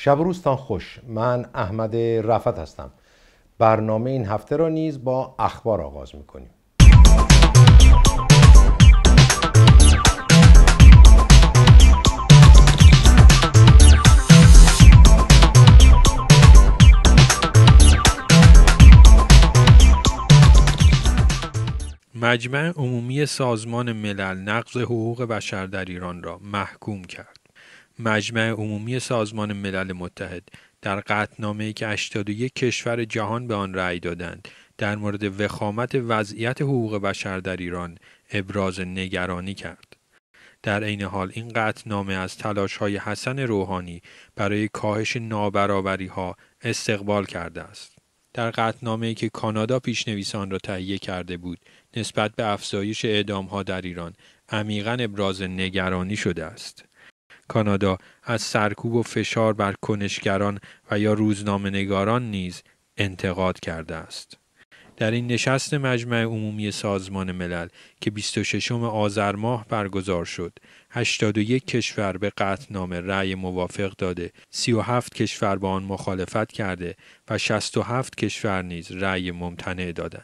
شب و روزتان خوش. من احمد رفعت هستم. برنامه این هفته را نیز با اخبار آغاز می‌کنیم. مجمع عمومی سازمان ملل نقض حقوق بشر در ایران را محکوم کرد. مجمع عمومی سازمان ملل متحد در قطعنامه‌ای که 81 کشور جهان به آن رأی دادند در مورد وخامت وضعیت حقوق بشر در ایران ابراز نگرانی کرد. در عین حال این قطعنامه از تلاش‌های حسن روحانی برای کاهش نابرابری‌ها استقبال کرده است. در قطعنامه‌ای که کانادا پیشنویس آن را تهیه کرده بود، نسبت به افزایش اعدام‌ها در ایران عمیقاً ابراز نگرانی شده است. کانادا از سرکوب و فشار بر کنشگران و یا روزنامه‌نگاران نیز انتقاد کرده است. در این نشست مجمع عمومی سازمان ملل که 26 آذر ماه برگزار شد، 81 کشور به قطعنامه رأی موافق داده، 37 کشور با آن مخالفت کرده و 67 کشور نیز رأی ممتنع دادند.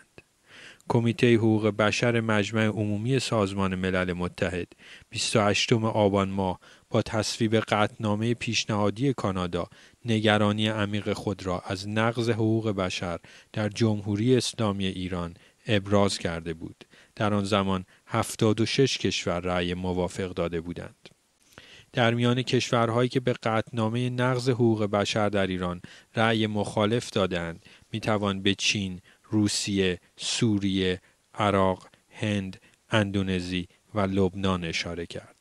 کمیته حقوق بشر مجمع عمومی سازمان ملل متحد 28 آبان ماه با تصویب قطعنامه پیشنهادی کانادا نگرانی عمیق خود را از نقض حقوق بشر در جمهوری اسلامی ایران ابراز کرده بود. در آن زمان 76 کشور رأی موافق داده بودند. در میان کشورهایی که به قطعنامه نقض حقوق بشر در ایران رأی مخالف دادند میتوان به چین، روسیه، سوریه، عراق، هند، اندونزی و لبنان اشاره کرد.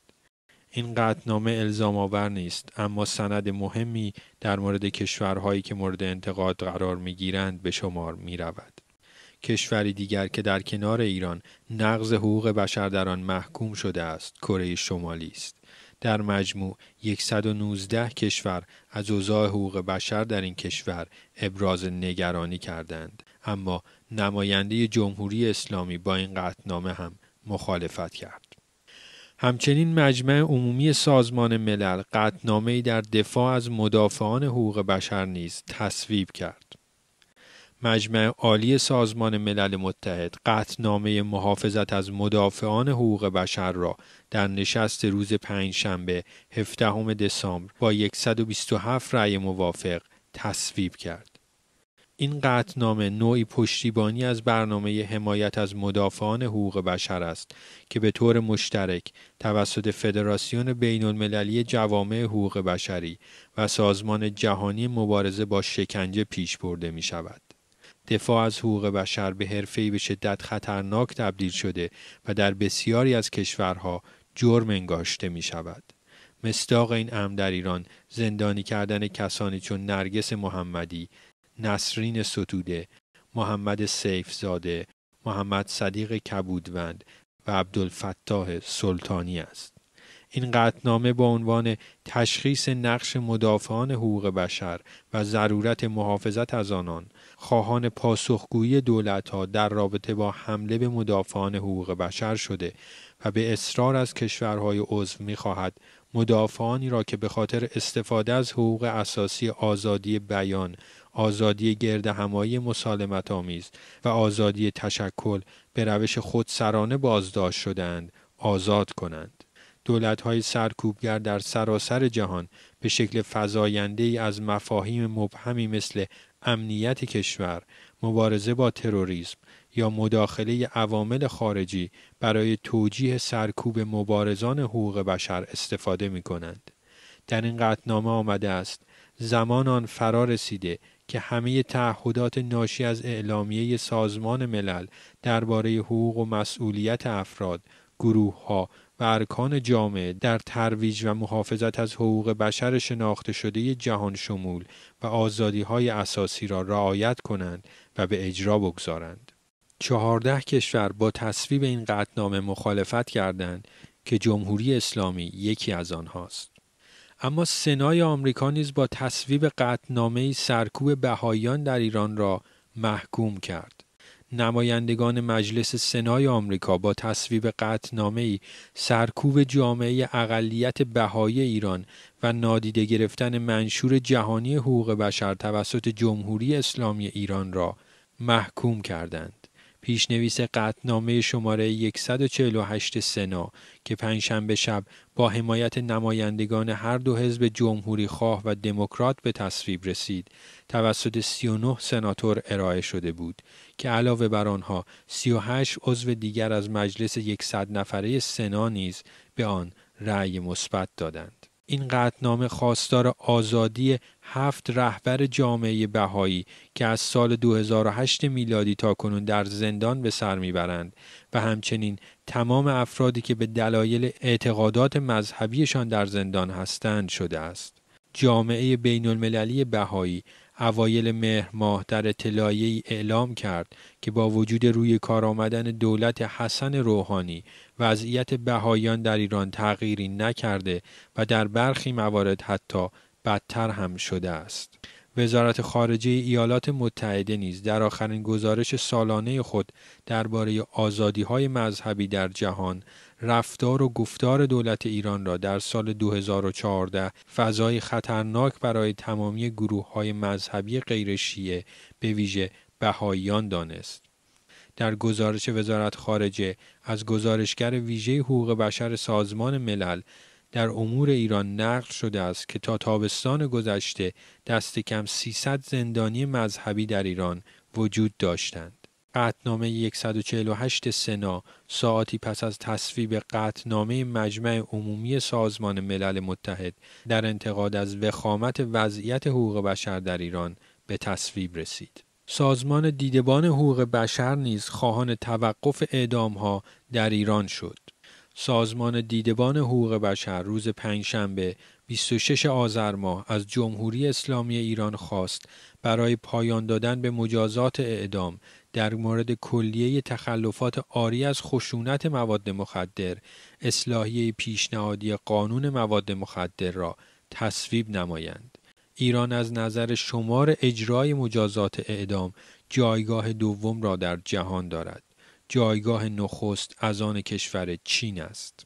این قطعنامه الزام آور نیست، اما سند مهمی در مورد کشورهایی که مورد انتقاد قرار میگیرند به شمار میرود. کشوری دیگر که در کنار ایران نقض حقوق بشر در آن محکوم شده است، کره شمالی است. در مجموع 119 کشور از اوضاع حقوق بشر در این کشور ابراز نگرانی کردند، اما نماینده جمهوری اسلامی با این قطعنامه هم مخالفت کرد. همچنین مجمع عمومی سازمان ملل قطعنامه‌ای در دفاع از مدافعان حقوق بشر نیز تصویب کرد. مجمع عالی سازمان ملل متحد قطعنامه محافظت از مدافعان حقوق بشر را در نشست روز پنجشنبه 17 دسامبر با 127 رأی موافق تصویب کرد. این قطعنامه نوعی پشتیبانی از برنامه حمایت از مدافعان حقوق بشر است که به طور مشترک توسط فدراسیون بین‌المللی جوامع حقوق بشری و سازمان جهانی مبارزه با شکنجه پیش برده می شود. دفاع از حقوق بشر به حرفه‌ای به شدت خطرناک تبدیل شده و در بسیاری از کشورها جرم انگاشته می شود. مصداق این امر در ایران زندانی کردن کسانی چون نرگس محمدی، نسرین ستوده، محمد سیفزاده، محمد صدیق کبودوند و عبدالفتاح سلطانی است. این قطعنامه با عنوان تشخیص نقش مدافعان حقوق بشر و ضرورت محافظت از آنان، خواهان پاسخگویی دولت‌ها در رابطه با حمله به مدافعان حقوق بشر شده و به اصرار از کشورهای عضو می‌خواهد مدافعانی را که به خاطر استفاده از حقوق اساسی آزادی بیان، آزادی گردهمایی مسالمت‌آمیز و آزادی تشکل به روش خودسرانه بازداشت شده‌اند، آزاد کنند. دولت‌های سرکوبگر در سراسر جهان به شکل فزاینده‌ای از مفاهیم مبهمی مثل امنیت کشور، مبارزه با تروریسم یا مداخله عوامل خارجی برای توجیه سرکوب مبارزان حقوق بشر استفاده می‌کنند. در این قطعنامه آمده است زمان آن فرا رسیده که همه تعهدات ناشی از اعلامیه سازمان ملل درباره حقوق و مسئولیت افراد، گروه‌ها و ارکان جامعه در ترویج و محافظت از حقوق بشر شناخته شده جهان شمول و آزادی‌های اساسی را رعایت کنند و به اجرا بگذارند. 14 کشور با تصویب این قطعنامه مخالفت کردند که جمهوری اسلامی یکی از آنهاست. اما سنای آمریکا نیز با تصویب قطعنامه‌ای سرکوب بهائیان در ایران را محکوم کرد. نمایندگان مجلس سنای آمریکا با تصویب قطعنامه‌ای سرکوب جامعه اقلیت بهائی ایران و نادیده گرفتن منشور جهانی حقوق بشر توسط جمهوری اسلامی ایران را محکوم کردند. پیشنویس قطعنامه شماره 148 سنا که پنجشنبه شب با حمایت نمایندگان هر دو حزب جمهوری خواه و دموکرات به تصویب رسید، توسط 39 سناتور ارائه شده بود که علاوه بر آنها 38 عضو دیگر از مجلس 100 نفره سنا نیز به آن رأی مثبت دادند. این قطعنامه خواستار آزادی 7 رهبر جامعه بهایی که از سال 2008 میلادی تاکنون در زندان به سر میبرند و همچنین تمام افرادی که به دلایل اعتقادات مذهبیشان در زندان هستند شده است. جامعه بین المللی بهایی اوایل مهر ماه در اطلاعیه‌ای اعلام کرد که با وجود روی کار آمدن دولت حسن روحانی وضعیت بهاییان در ایران تغییری نکرده و در برخی موارد حتی بدتر هم شده است. وزارت خارجه ایالات متحده نیز در آخرین گزارش سالانه خود درباره آزادی‌های مذهبی در جهان، رفتار و گفتار دولت ایران را در سال 2014 فضای خطرناک برای تمامی گروه‌های مذهبی غیر شیعه به ویژه بهاییان دانست. در گزارش وزارت خارجه از گزارشگر ویژه حقوق بشر سازمان ملل در امور ایران نقل شده است که تا تابستان گذشته دست کم 300 زندانی مذهبی در ایران وجود داشتند. قطعنامه 148 سنا ساعاتی پس از تصویب قطعنامه مجمع عمومی سازمان ملل متحد در انتقاد از وخامت وضعیت حقوق بشر در ایران به تصویب رسید. سازمان دیدبان حقوق بشر نیز خواهان توقف اعدام‌ها در ایران شد. سازمان دیدبان حقوق بشر روز پنجشنبه 26 آذر ماه از جمهوری اسلامی ایران خواست برای پایان دادن به مجازات اعدام در مورد کلیه تخلفات عاری از خشونت مواد مخدر، اصلاحیه پیشنهادی قانون مواد مخدر را تصویب نمایند. ایران از نظر شمار اجرای مجازات اعدام جایگاه دوم را در جهان دارد. جایگاه نخست از آن کشور چین است.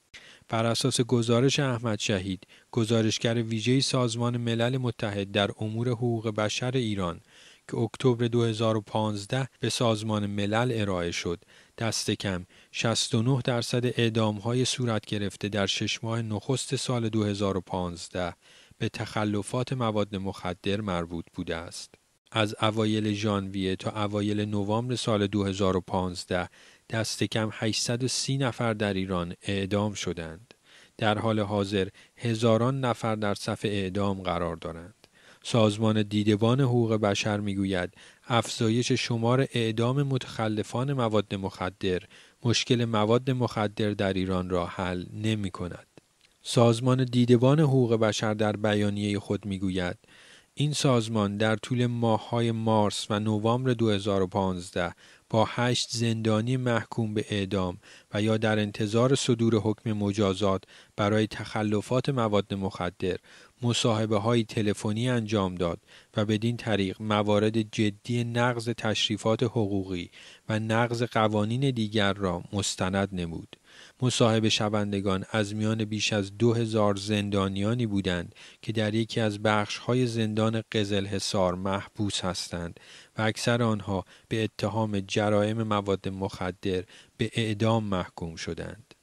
بر اساس گزارش احمد شهید، گزارشگر ویژه سازمان ملل متحد در امور حقوق بشر ایران که اکتبر 2015 به سازمان ملل ارائه شد، دست کم 69% اعدام‌های صورت گرفته در 6 ماه نخست سال 2015 به تخلفات مواد مخدر مربوط بوده است. از اوایل ژانویه تا اوایل نوامبر سال 2015 دست کم 830 نفر در ایران اعدام شدند. در حال حاضر هزاران نفر در صف اعدام قرار دارند. سازمان دیدبان حقوق بشر میگوید افزایش شمار اعدام متخلفان مواد مخدر مشکل مواد مخدر در ایران را حل نمی کند. سازمان دیدبان حقوق بشر در بیانیه خود میگوید این سازمان در طول ماه‌های مارس و نوامبر 2015 با 8 زندانی محکوم به اعدام و یا در انتظار صدور حکم مجازات برای تخلفات مواد مخدر مصاحبه‌های تلفنی انجام داد و بدین طریق موارد جدی نقض تشریفات حقوقی و نقض قوانین دیگر را مستند نمود. مصاحبه شوندگان از میان بیش از 2000 زندانیانی بودند که در یکی از بخش‌های زندان قزلحصار محبوس هستند و اکثر آنها به اتهام جرائم مواد مخدر به اعدام محکوم شدند.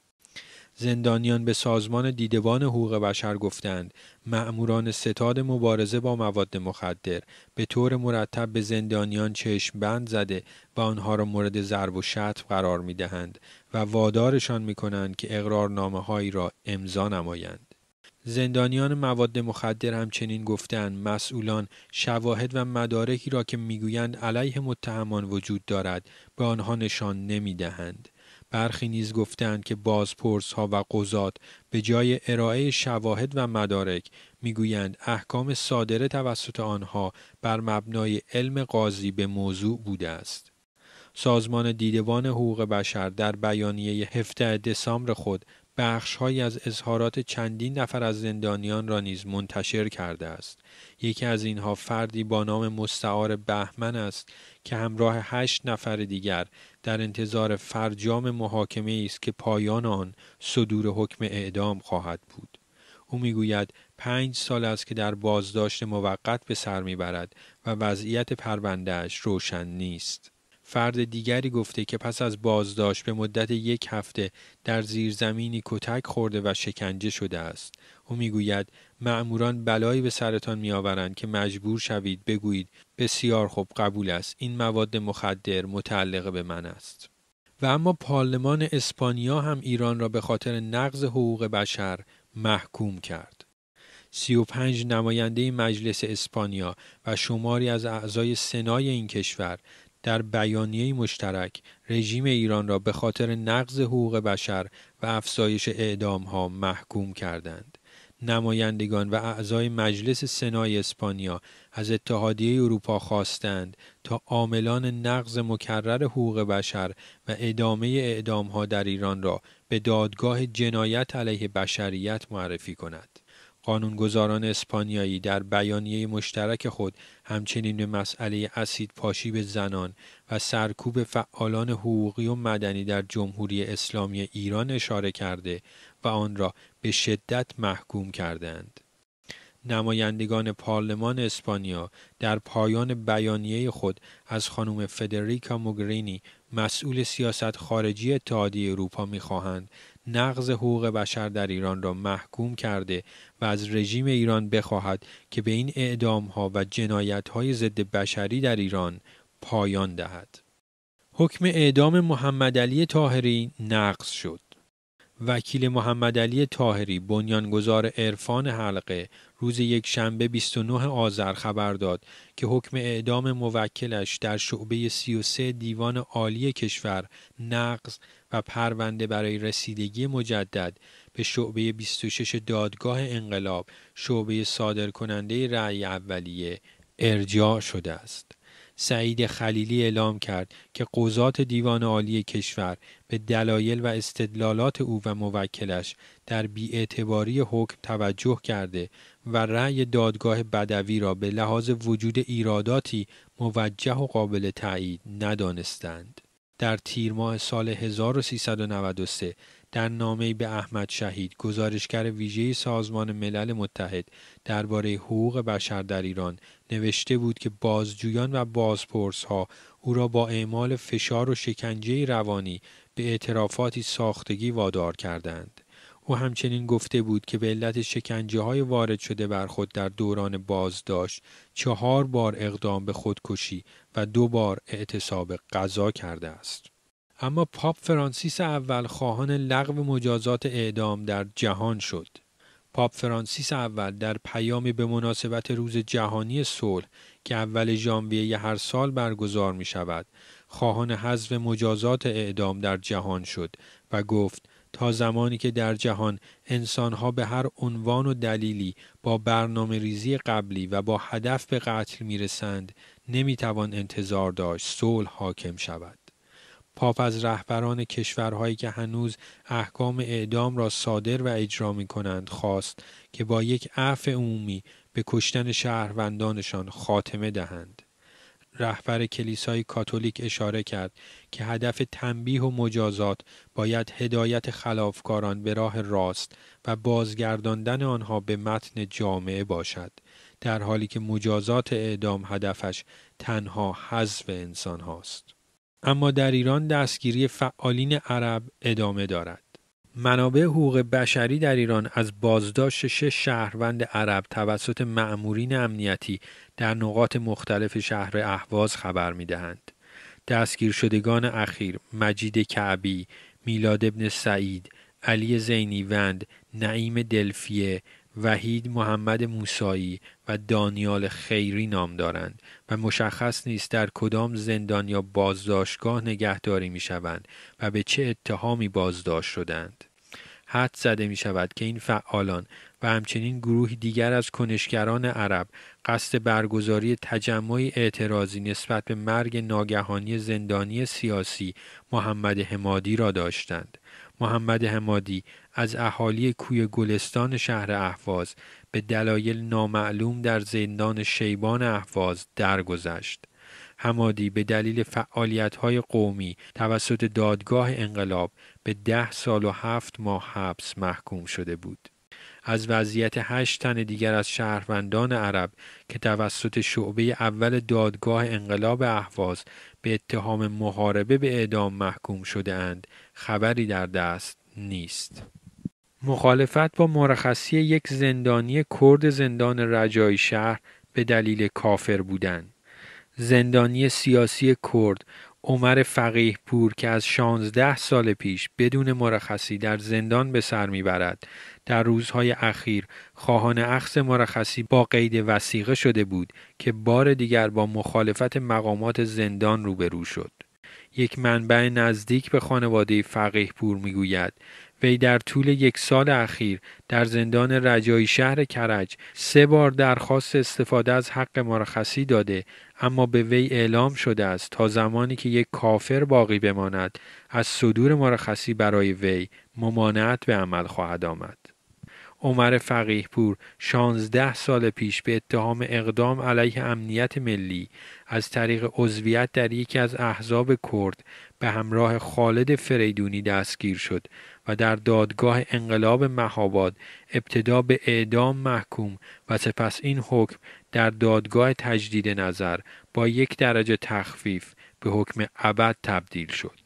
زندانیان به سازمان دیدبان حقوق بشر گفتند مأموران ستاد مبارزه با مواد مخدر به طور مرتب به زندانیان چشم بند زده و آنها را مورد ضرب و شتم قرار می دهند و وادارشان می کنند که اقرارنامه هایی را امضا نمایند. زندانیان مواد مخدر همچنین گفتند مسئولان شواهد و مدارکی را که میگویند علیه متهمان وجود دارد به آنها نشان نمی دهند. برخی نیز گفتند که بازپرس‌ها و قضات به جای ارائه شواهد و مدارک میگویند احکام صادره توسط آنها بر مبنای علم قاضی به موضوع بوده است. سازمان دیدبان حقوق بشر در بیانیه 17 دسامبر خود بخش‌هایی از اظهارات چندین نفر از زندانیان را نیز منتشر کرده است. یکی از اینها فردی با نام مستعار بهمن است که همراه 8 نفر دیگر در انتظار فرجام محاکمه است که پایان آن صدور حکم اعدام خواهد بود. او میگوید 5 سال است که در بازداشت موقت به سر میبرد و وضعیت پروندهش روشن نیست. فرد دیگری گفته که پس از بازداشت به مدت 1 هفته در زیرزمینی کتک خورده و شکنجه شده است. او میگوید مأموران بلایی به سرتان میآورند که مجبور شوید بگویید بسیار خوب قبول است، این مواد مخدر متعلق به من است. و اما پارلمان اسپانیا هم ایران را به خاطر نقض حقوق بشر محکوم کرد. 35 نماینده مجلس اسپانیا و شماری از اعضای سنای این کشور در بیانیه مشترک رژیم ایران را به خاطر نقض حقوق بشر و افزایش اعدام‌ها محکوم کردند. نمایندگان و اعضای مجلس سنای اسپانیا از اتحادیه اروپا خواستند تا عاملان نقض مکرر حقوق بشر و ادامه اعدام‌ها در ایران را به دادگاه جنایت علیه بشریت معرفی کند. قانونگذاران اسپانیایی در بیانیه مشترک خود همچنین به مسئله اسیدپاشی به زنان و سرکوب فعالان حقوقی و مدنی در جمهوری اسلامی ایران اشاره کرده و آن را به شدت محکوم کردند. نمایندگان پارلمان اسپانیا در پایان بیانیه خود از خانم فدریکا موگرینی مسئول سیاست خارجی اتحادیه اروپا می‌خواهند نقض حقوق بشر در ایران را محکوم کرده و از رژیم ایران بخواهد که به این اعدام‌ها و جنایت‌های ضد بشری در ایران پایان دهد. حکم اعدام محمدعلی طاهری نقض شد. وکیل محمدعلی طاهری بنیانگذار عرفان حلقه روز یکشنبه 29 آذر خبر داد که حکم اعدام موکلش در شعبه 33 دیوان عالی کشور نقض و پرونده برای رسیدگی مجدد به شعبه 26 دادگاه انقلاب شعبه صادرکننده رأی اولیه ارجاع شده است. سعید خلیلی اعلام کرد که قضات دیوان عالی کشور به دلایل و استدلالات او و موکلش در بی‌اعتباری حکم توجه کرده و رأی دادگاه بدوی را به لحاظ وجود ایراداتی موجه و قابل تأیید ندانستند. در تیر ماه سال 1393 در نامه‌ای به احمد شهید گزارشگر ویژه سازمان ملل متحد درباره حقوق بشر در ایران نوشته بود که بازجویان و بازپرس‌ها او را با اعمال فشار و شکنجه روانی به اعترافاتی ساختگی وادار کردند. او همچنین گفته بود که به علت شکنجه‌های وارد شده بر خود در دوران بازداشت 4 بار اقدام به خودکشی و 2 بار اعتصاب غذا کرده است. اما پاپ فرانسیس اول خواهان لغو مجازات اعدام در جهان شد. پاپ فرانسیس اول در پیامی به مناسبت روز جهانی صلح که اول ژانویه هر سال برگزار می شود، خواهان حذف مجازات اعدام در جهان شد و گفت تا زمانی که در جهان انسانها به هر عنوان و دلیلی با برنامه ریزی قبلی و با هدف به قتل می رسند، نمی توان انتظار داشت صلح حاکم شود. پاپ از رهبران کشورهایی که هنوز احکام اعدام را صادر و اجرا می کنند خواست که با یک عفو عمومی به کشتن شهروندانشان خاتمه دهند. رهبر کلیسای کاتولیک اشاره کرد که هدف تنبیه و مجازات باید هدایت خلافکاران به راه راست و بازگرداندن آنها به متن جامعه باشد، در حالی که مجازات اعدام هدفش تنها حذف انسان هاست. اما در ایران دستگیری فعالین عرب ادامه دارد. منابع حقوق بشری در ایران از بازداشت 6 شهروند عرب توسط مأمورین امنیتی در نقاط مختلف شهر اهواز خبر می‌دهند. دستگیر شدگان اخیر مجید کعبی، میلاد ابن سعید، علی زینیوند، نعیم دلفیه، وحید محمد موسایی و دانیال خیری نام دارند و مشخص نیست در کدام زندان یا بازداشتگاه نگهداری می شوند و به چه اتهامی بازداشت شدند. حدس زده می شود که این فعالان و همچنین گروهی دیگر از کنشگران عرب قصد برگزاری تجمعی اعتراضی نسبت به مرگ ناگهانی زندانی سیاسی محمد حمادی را داشتند. محمد حمادی از اهالی کوی گلستان شهر اهواز به دلایل نامعلوم در زندان شیبان اهواز درگذشت. حمادی به دلیل فعالیت‌های قومی توسط دادگاه انقلاب به 10 سال و 7 ماه حبس محکوم شده بود. از وضعیت 8 تن دیگر از شهروندان عرب که توسط شعبه اول دادگاه انقلاب اهواز به اتهام محاربه به اعدام محکوم شده اند خبری در دست نیست. مخالفت با مرخصی یک زندانی کرد زندان رجایی شهر به دلیل کافر بودن. زندانی سیاسی کرد عمر فقیه پور که از 16 سال پیش بدون مرخصی در زندان به سر میبرد، در روزهای اخیر خواهان اخذ مرخصی با قید وثیقه شده بود که بار دیگر با مخالفت مقامات زندان روبرو شد. یک منبع نزدیک به خانواده فقیه پور میگوید وی در طول 1 سال اخیر در زندان رجایی شهر کرج 3 بار درخواست استفاده از حق مرخصی داده، اما به وی اعلام شده است تا زمانی که یک کافر باقی بماند از صدور مرخصی برای وی ممانعت به عمل خواهد آمد. عمر فقیه پور 16 سال پیش به اتهام اقدام علیه امنیت ملی از طریق عضویت در یکی از احزاب کرد به همراه خالد فریدونی دستگیر شد و در دادگاه انقلاب مهاباد ابتدا به اعدام محکوم و سپس این حکم در دادگاه تجدید نظر با 1 درجه تخفیف به حکم ابد تبدیل شد.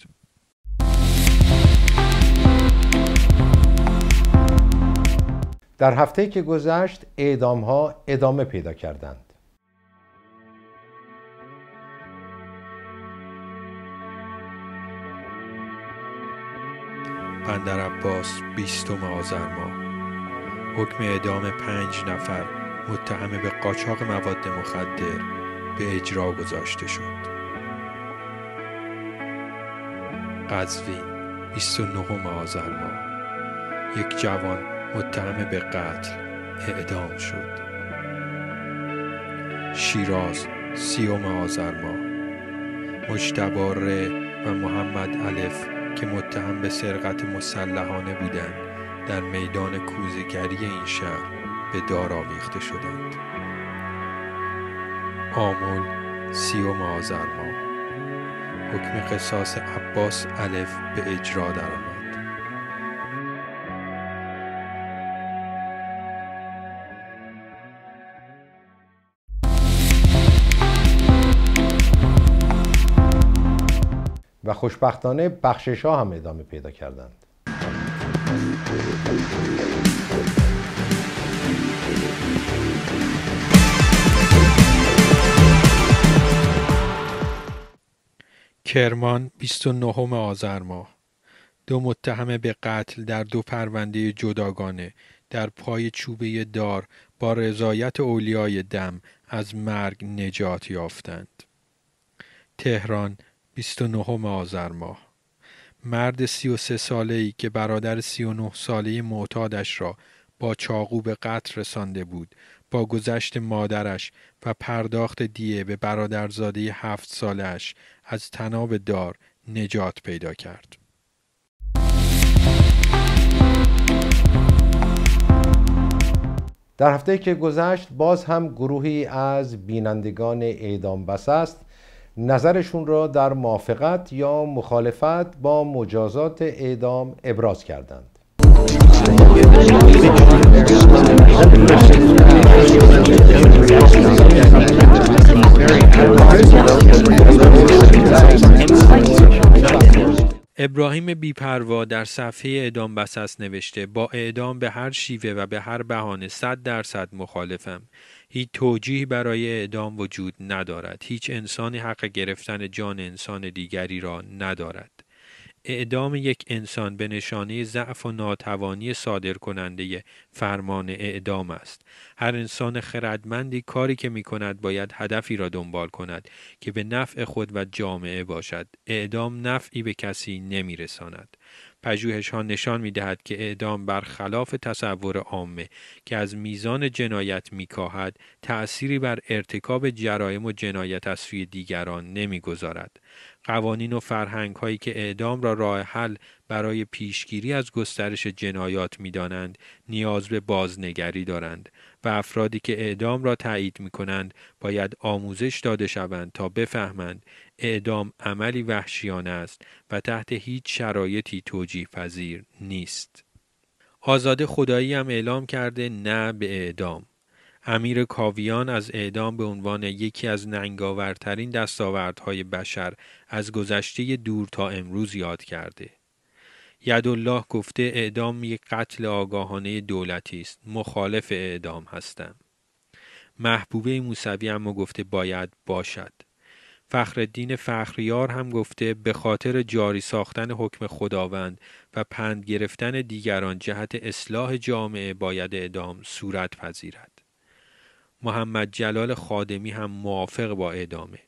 در هفته‌ای که گذشت اعدام‌ها ادامه پیدا کردند. بندر عباس 20 آذر ماه حکم اعدام 5 نفر متهم به قاچاق مواد مخدر به اجرا گذاشته شد. قزوین 29 آذر ماه یک جوان متهم به قتل اعدام شد. شیراز 30 آذر ماه مجتبی ر و محمد الف که متهم به سرقت مسلحانه بودند در میدان کوزه‌گری این شهر به دار آویخته شدند. آمل 30 آذر ماه حکم قصاص عباس الف به اجرا درآمد. و خوشبختانه بخشش‌ها هم ادامه پیدا کردند. کرمان 29 آذر ماه 2 متهم به قتل در 2 پرونده جداگانه در پای چوبه دار با رضایت اولیای دم از مرگ نجات یافتند. تهران 29 آذر ماه مرد 33 ساله‌ای که برادر 39 ساله معتادش را با چاقو به قتل رسانده بود، با گذشت مادرش و پرداخت دیه به برادرزاده 7 سالش از طناب دار نجات پیدا کرد. در هفته‌ای که گذشت باز هم گروهی از بینندگان اعدام بس است نظرشون را در موافقت یا مخالفت با مجازات اعدام ابراز کردند. ابراهیم بیپروا در صفحه اعدام بسس نوشته با اعدام به هر شیوه و به هر بهانه 100% مخالفم. هیچ توجیهی برای اعدام وجود ندارد. هیچ انسانی حق گرفتن جان انسان دیگری را ندارد. اعدام یک انسان به نشانه ضعف و ناتوانی صادر کننده فرمان اعدام است. هر انسان خردمندی کاری که می کند باید هدفی را دنبال کند که به نفع خود و جامعه باشد. اعدام نفعی به کسی نمی رساند. پژوهش‌ها نشان می‌دهد که اعدام برخلاف تصور عامه که از میزان جنایت می‌کاهد، تأثیری بر ارتکاب جرایم و جنایت از سوی دیگران نمی‌گذارد. قوانین و فرهنگ‌هایی که اعدام را راه حل برای پیشگیری از گسترش جنایات می‌دانند، نیاز به بازنگری دارند و افرادی که اعدام را تایید می‌کنند باید آموزش داده شوند تا بفهمند اعدام عملی وحشیانه است و تحت هیچ شرایطی توجیه پذیر نیست. آزاده خدایی هم اعلام کرده نه به اعدام. امیر کاویان از اعدام به عنوان یکی از ننگاورترین دستاوردهای بشر از گذشته دور تا امروز یاد کرده. یدالله گفته اعدام یک قتل آگاهانه دولتی است. مخالف اعدام هستم. محبوبه موسوی اما گفته باید باشد. فخرالدین فخریار هم گفته به خاطر جاری ساختن حکم خداوند و پند گرفتن دیگران جهت اصلاح جامعه باید اعدام صورت پذیرد. محمد جلال خادمی هم موافق با اعدامه.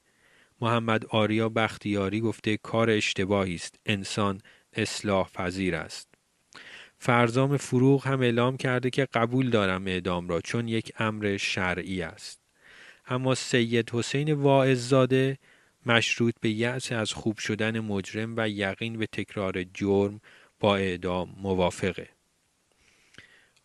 محمد آریا بختیاری گفته کار اشتباهی است. انسان اصلاح پذیر است. فرزام فروغ هم اعلام کرده که قبول دارم اعدام را چون یک امر شرعی است. اما سید حسین واعظزاده مشروط به یأس از خوب شدن مجرم و یقین به تکرار جرم با اعدام موافقه.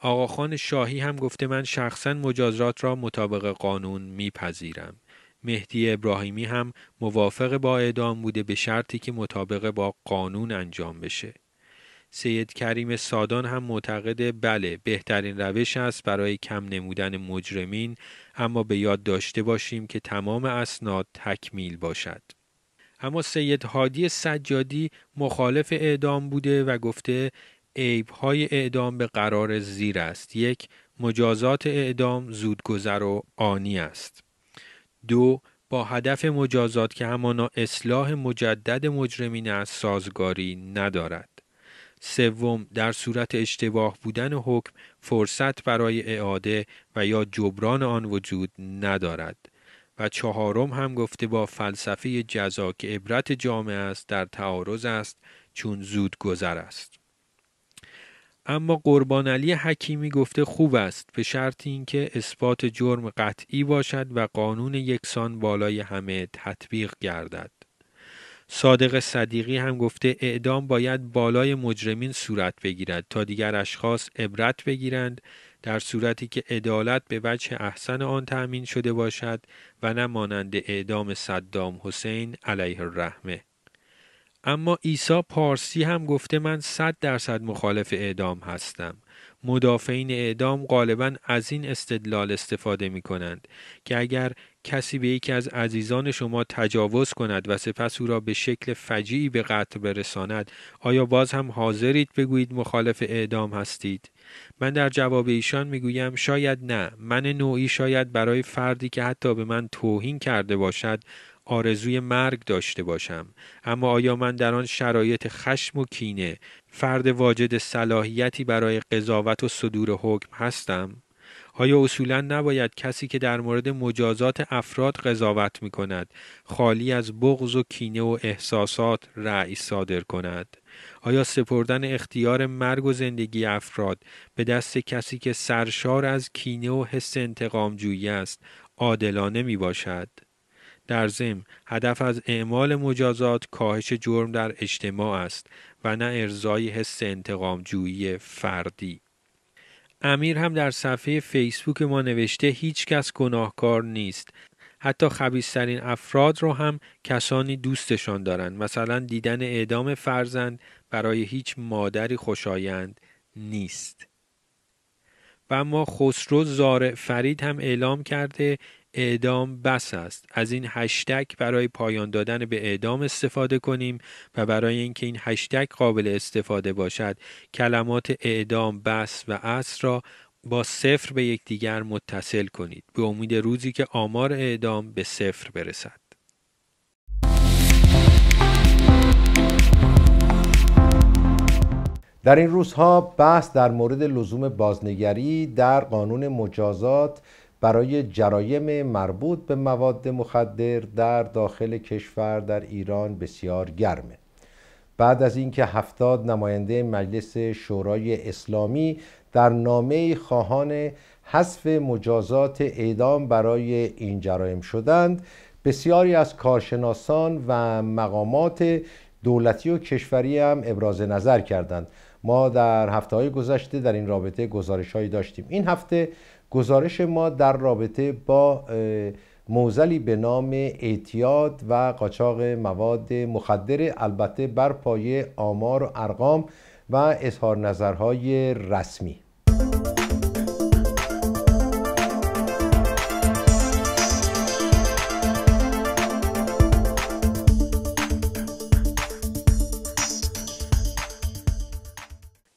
آقاخان شاهی هم گفته من شخصا مجازات را مطابق قانون میپذیرم. مهدی ابراهیمی هم موافق با اعدام بوده به شرطی که مطابق با قانون انجام بشه. سید کریم سادان هم معتقده بله بهترین روش است برای کم نمودن مجرمین، اما به یاد داشته باشیم که تمام اسناد تکمیل باشد. اما سید هادی سجادی مخالف اعدام بوده و گفته عیب‌های اعدام به قرار زیر است. 1. مجازات اعدام زودگذر و آنی است. 2. با هدف مجازات که همانا اصلاح مجدد مجرمین است سازگاری ندارد. 3. در صورت اشتباه بودن حکم فرصت برای اعاده و یا جبران آن وجود ندارد. و 4 هم گفته با فلسفه جزا که عبرت جامعه است در تعارض است چون زود گذر است. اما قربان علی حکیمی گفته خوب است به شرط اینکه اثبات جرم قطعی باشد و قانون یکسان بالای همه تطبیق گردد. صادق صدیقی هم گفته اعدام باید بالای مجرمین صورت بگیرد تا دیگر اشخاص عبرت بگیرند در صورتی که عدالت به وجه احسن آن تأمین شده باشد و نه مانند اعدام صدام حسین علیه الرحمه. اما عیسی پارسی هم گفته من 100% مخالف اعدام هستم. مدافعین اعدام غالباً از این استدلال استفاده می کنند که اگر کسی به یکی از عزیزان شما تجاوز کند و سپس او را به شکل فجیعی به قتل برساند، آیا باز هم حاضرید بگویید مخالف اعدام هستید؟ من در جواب ایشان میگویم شاید نه. من نوعی شاید برای فردی که حتی به من توهین کرده باشد آرزوی مرگ داشته باشم، اما آیا من در آن شرایط خشم و کینه فرد واجد صلاحیتی برای قضاوت و صدور حکم هستم؟ آیا اصولاً نباید کسی که در مورد مجازات افراد قضاوت می کند خالی از بغض و کینه و احساسات رأی صادر کند؟ آیا سپردن اختیار مرگ و زندگی افراد به دست کسی که سرشار از کینه و حس انتقام جویی است عادلانه می باشد؟ در ضمن هدف از اعمال مجازات کاهش جرم در اجتماع است و نه ارضای حس انتقام جویی فردی. امیر هم در صفحه فیسبوک ما نوشته هیچ کس گناهکار نیست. حتی خبیث‌ترین افراد رو هم کسانی دوستشان دارند. مثلا دیدن اعدام فرزند برای هیچ مادری خوشایند نیست. و اما خسرو زارع فرید هم اعلام کرده اعدام بس است. از این هشتگ برای پایان دادن به اعدام استفاده کنیم و برای اینکه این هشتگ قابل استفاده باشد کلمات اعدام بس و عصر را با 0 به یکدیگر متصل کنید به امید روزی که آمار اعدام به 0 برسد. در این روزها بحث در مورد لزوم بازنگری در قانون مجازات برای جرایم مربوط به مواد مخدر در داخل کشور در ایران بسیار گرمه. بعد از اینکه 70 نماینده مجلس شورای اسلامی در نامه خواهان حذف مجازات اعدام برای این جرایم شدند، بسیاری از کارشناسان و مقامات دولتی و کشوری هم ابراز نظر کردند. ما در هفته‌های گذشته در این رابطه گزارش‌هایی داشتیم. این هفته گزارش ما در رابطه با معضلی به نام اعتیاد و قاچاق مواد مخدر، البته بر پایه آمار و ارقام و اظهار نظرهای رسمی.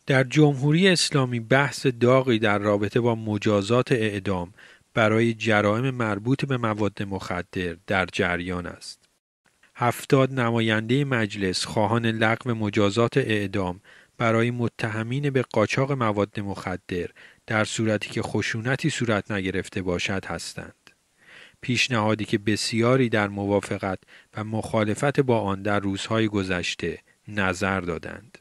در جمهوری اسلامی بحث داغی در رابطه با مجازات اعدام برای جرائم مربوط به مواد مخدر در جریان است. 70 نماینده مجلس خواهان لغو مجازات اعدام برای متهمین به قاچاق مواد مخدر در صورتی که خشونتی صورت نگرفته باشد هستند. پیشنهادی که بسیاری در موافقت و مخالفت با آن در روزهای گذشته نظر دادند.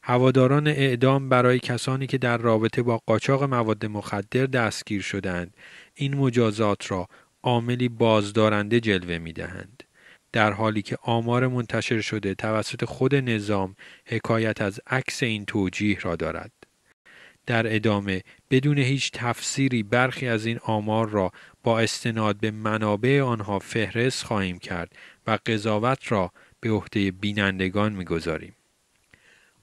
هواداران اعدام برای کسانی که در رابطه با قاچاق مواد مخدر دستگیر شدند، این مجازات را عاملی بازدارنده جلوه می‌دهند، در حالی که آمار منتشر شده توسط خود نظام حکایت از عکس این توجیه را دارد. در ادامه بدون هیچ تفسیری برخی از این آمار را با استناد به منابع آنها فهرست خواهیم کرد و قضاوت را به عهده بینندگان می‌گذاریم.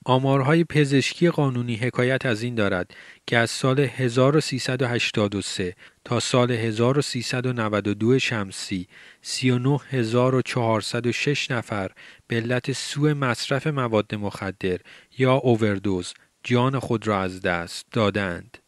آمارهای پزشکی قانونی حکایت از این دارد که از سال 1383 تا سال 1392 شمسی 39406 نفر به علت سوء مصرف مواد مخدر یا اووردوز جان خود را از دست دادند.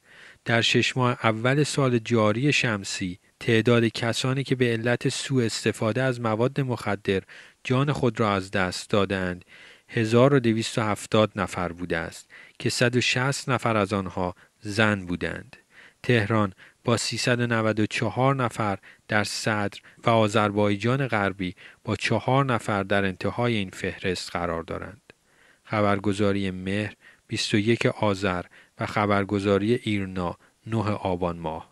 در 6 ماه اول سال جاری شمسی تعداد کسانی که به علت سوء استفاده از مواد مخدر جان خود را از دست دادند 1270 نفر بوده است که 160 نفر از آنها زن بودند. تهران با 394 نفر در صدر و آذربایجان غربی با 4 نفر در انتهای این فهرست قرار دارند. خبرگزاری مهر 21 آذر و خبرگزاری ایرنا 9 آبان ماه.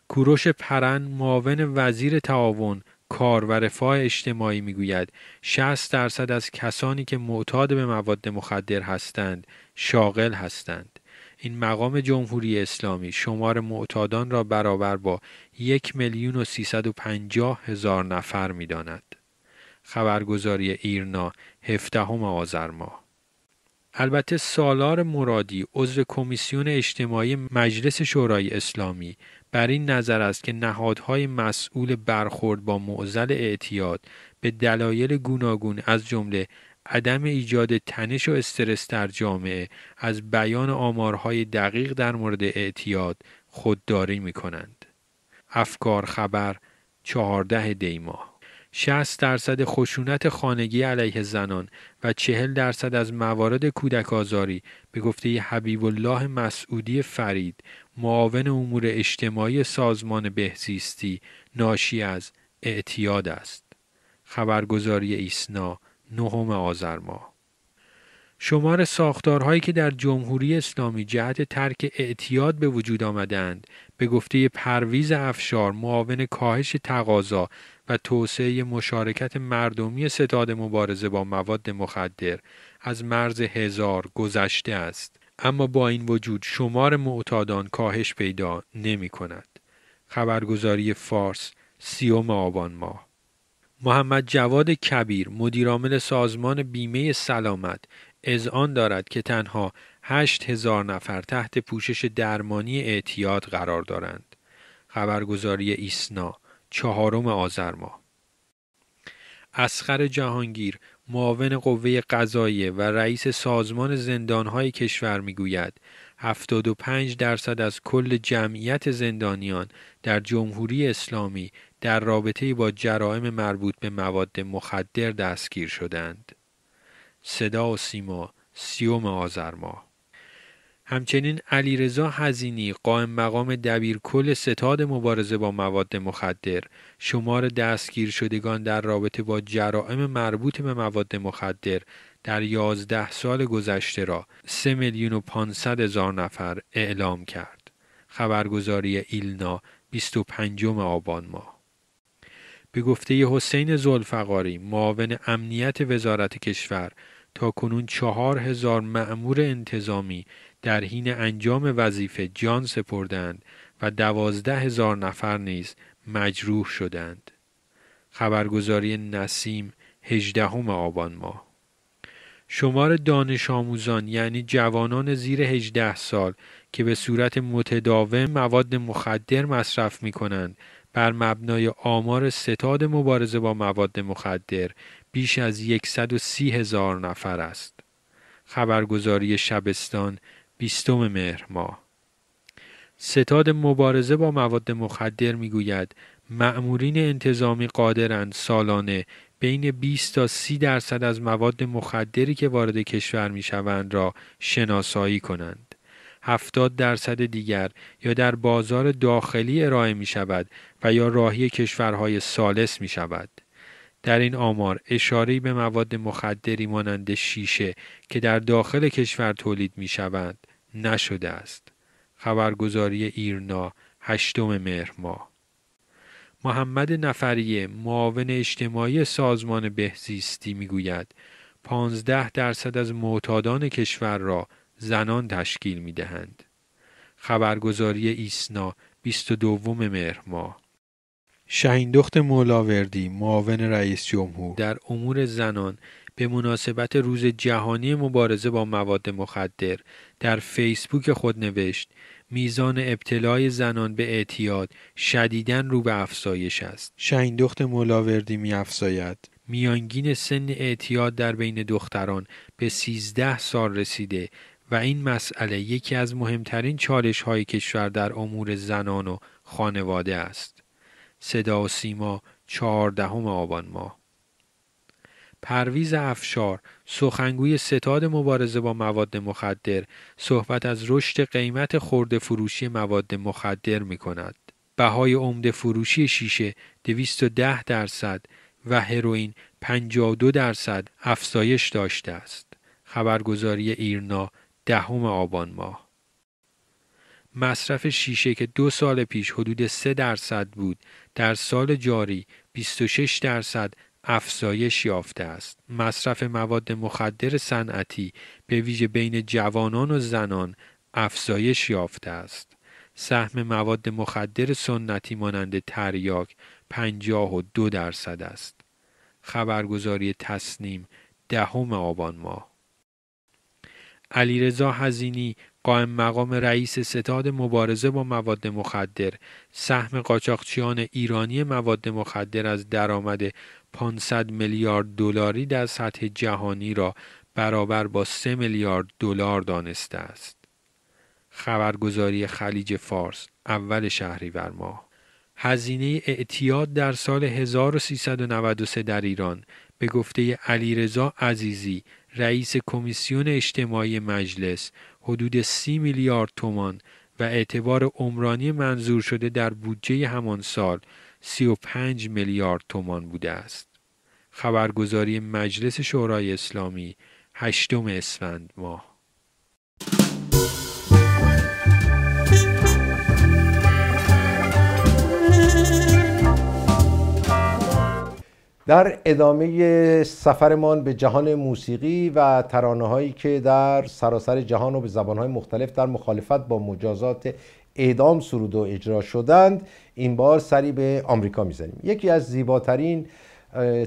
کوروش پرند معاون وزیر تعاون کار و رفاه اجتماعی میگوید 60% از کسانی که معتاد به مواد مخدر هستند شاغل هستند. این مقام جمهوری اسلامی شمار معتادان را برابر با 1,350,000 نفر می‌داند. خبرگزاری ایرنا 17 آذر ماه. البته سالار مرادی عضو کمیسیون اجتماعی مجلس شورای اسلامی بر این نظر است که نهادهای مسئول برخورد با معضل اعتیاد به دلایل گوناگون از جمله عدم ایجاد تنش و استرس در جامعه از بیان آمارهای دقیق در مورد اعتیاد خودداری می کنند. افکار خبر 14 دی ماه. 60% خشونت خانگی علیه زنان و 40% از موارد کودک آزاری به گفته حبیب الله مسعودی فرید معاون امور اجتماعی سازمان بهزیستی ناشی از اعتیاد است. خبرگزاری ایسنا 9 آذر ماه. شمار ساختارهایی که در جمهوری اسلامی جهت ترک اعتیاد به وجود آمدند به گفته پرویز افشار معاون کاهش تقاضا و توسعه مشارکت مردمی ستاد مبارزه با مواد مخدر از مرز 1000 گذشته است، اما با این وجود شمار معتادان کاهش پیدا نمی کند. خبرگزاری فارس 30 آبان ماه. محمد جواد کبیر مدیرعامل سازمان بیمه سلامت اذعان دارد که تنها 8000 نفر تحت پوشش درمانی اعتیاد قرار دارند. خبرگزاری ایسنا 4 آذر ماه. اصغر جهانگیر معاون قوه قضاییه و رئیس سازمان زندانهای کشور میگوید 75% از کل جمعیت زندانیان در جمهوری اسلامی در رابطه با جرائم مربوط به مواد مخدر دستگیر شدند. صدا و سیما 30 آذر ماه. همچنین علیرضا حزینی قائم مقام دبیرکل ستاد مبارزه با مواد مخدر شمار دستگیر شدگان در رابطه با جرائم مربوط به مواد مخدر در 11 سال گذشته را 3,500,000 نفر اعلام کرد. خبرگزاری ایلنا 25 آبان ماه. به گفته حسین ذوالفقاری معاون امنیت وزارت کشور تاکنون 4000 مأمور انتظامی در حین انجام وظیفه جان سپردند و 12,000 نفر نیز مجروح شدند. خبرگزاری نسیم 18 آبان ماه. شمار دانش آموزان یعنی جوانان زیر 18 سال که به صورت متداوم مواد مخدر مصرف می کنند بر مبنای آمار ستاد مبارزه با مواد مخدر بیش از 130,000 نفر است. خبرگزاری شبستان 20 مهر ماه. ستاد مبارزه با مواد مخدر میگوید مأمورین انتظامی قادرند سالانه بین 20 تا 30% از مواد مخدری که وارد کشور میشوند را شناسایی کنند. 70% دیگر یا در بازار داخلی ارائه می شود و یا راهی کشورهای ثالث می شود. در این آمار اشاره‌ای به مواد مخدری مانند شیشه که در داخل کشور تولید می شوند نشده است. خبرگزاری ایرنا 8 مهر ماه. محمد نفریه معاون اجتماعی سازمان بهزیستی میگوید 15% از معتادان کشور را زنان تشکیل می دهند. خبرگزاری ایسنا 22 مهر ماه. شهیندخت مولاوردی معاون رئیس جمهور در امور زنان به مناسبت روز جهانی مبارزه با مواد مخدر در فیسبوک خود نوشت میزان ابتلای زنان به اعتیاد شدیداً رو به افزایش است. شهیندخت مولاوردی می‌افزاید میانگین سن اعتیاد در بین دختران به 13 سال رسیده و این مسئله یکی از مهمترین چالش‌های کشور در امور زنان و خانواده است. صدا و سیما 14 آبان ماه. پرویز افشار سخنگوی ستاد مبارزه با مواد مخدر صحبت از رشد قیمت خرده فروشی مواد مخدر می کند. بهای عمده فروشی شیشه 210% و هروئین 52% افزایش داشته است. خبرگزاری ایرنا 10 آبان ماه. مصرف شیشه که 2 سال پیش حدود 3% بود در سال جاری 26% افزایش یافته است. مصرف مواد مخدر صنعتی به ویژه بین جوانان و زنان افزایش یافته است. سهم مواد مخدر سنتی مانند تریاک 52% است. خبرگزاری تصنیم 10 آبان ماه. علیرضا حزینی قائم مقام رئیس ستاد مبارزه با مواد مخدر سهم قاچاقچیان ایرانی مواد مخدر از درآمد 500 میلیارد دلاری در سطح جهانی را برابر با 3 میلیارد دلار دانسته است. خبرگزاری خلیج فارس اول شهریور ماه. هزینه اعتیاد در سال 1393 در ایران به گفته علیرضا عزیزی رئیس کمیسیون اجتماعی مجلس حدود 30 میلیارد تومان و اعتبار عمرانی منظور شده در بودجه همان سال 35 میلیارد تومان بوده است. خبرگزاری مجلس شورای اسلامی 8 اسفند ماه. در ادامه سفرمان به جهان موسیقی و ترانه‌هایی که در سراسر جهان و به زبان‌های مختلف در مخالفت با مجازات اعدام سرود و اجرا شدند، این بار سری به آمریکا میزنیم. یکی از زیباترین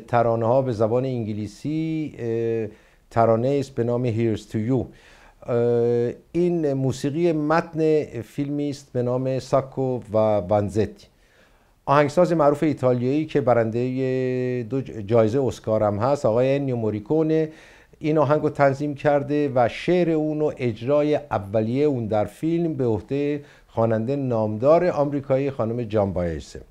ترانه‌ها به زبان انگلیسی ترانه است به نام Here's to You. این موسیقی متن فیلمی است به نام ساکو و وانزتی. آهنگساز معروف ایتالیایی که برنده 2 جایزه اسکار هم هست، آقای انیو موریکونه، این آهنگ رو تنظیم کرده و شعر اون و اجرای اولیه اون در فیلم به عهده خواننده نامدار آمریکایی خانم جان بایرسه.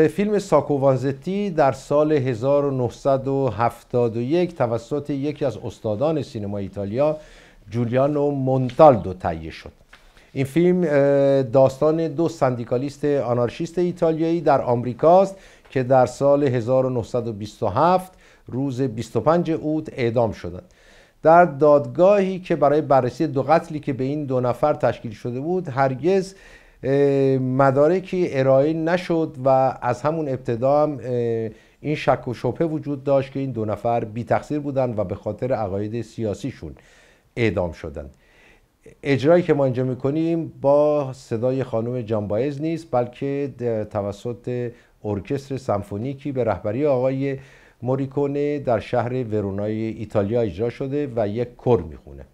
فیلم ساکو وانزتی در سال 1971 توسط یکی از استادان سینما ایتالیا جولیانو مونتالدو تهیه شد. این فیلم داستان 2 سندیکالیست آنارشیست ایتالیایی در آمریکاست که در سال 1927 روز 25 اوت اعدام شدند. در دادگاهی که برای بررسی 2 قتلی که به این 2 نفر تشکیل شده بود هرگز مدارکی ارائه نشد و از همون ابتدا هم این شک و شبهه وجود داشت که این 2 نفر بی تقصیر بودند و به خاطر عقاید سیاسیشون اعدام شدند. اجرایی که ما اینجا میکنیم با صدای خانم جان بایز نیست، بلکه توسط ارکستر سمفونیکی به رهبری آقای موریکونه در شهر ورونای ایتالیا اجرا شده و یک کور میخونه.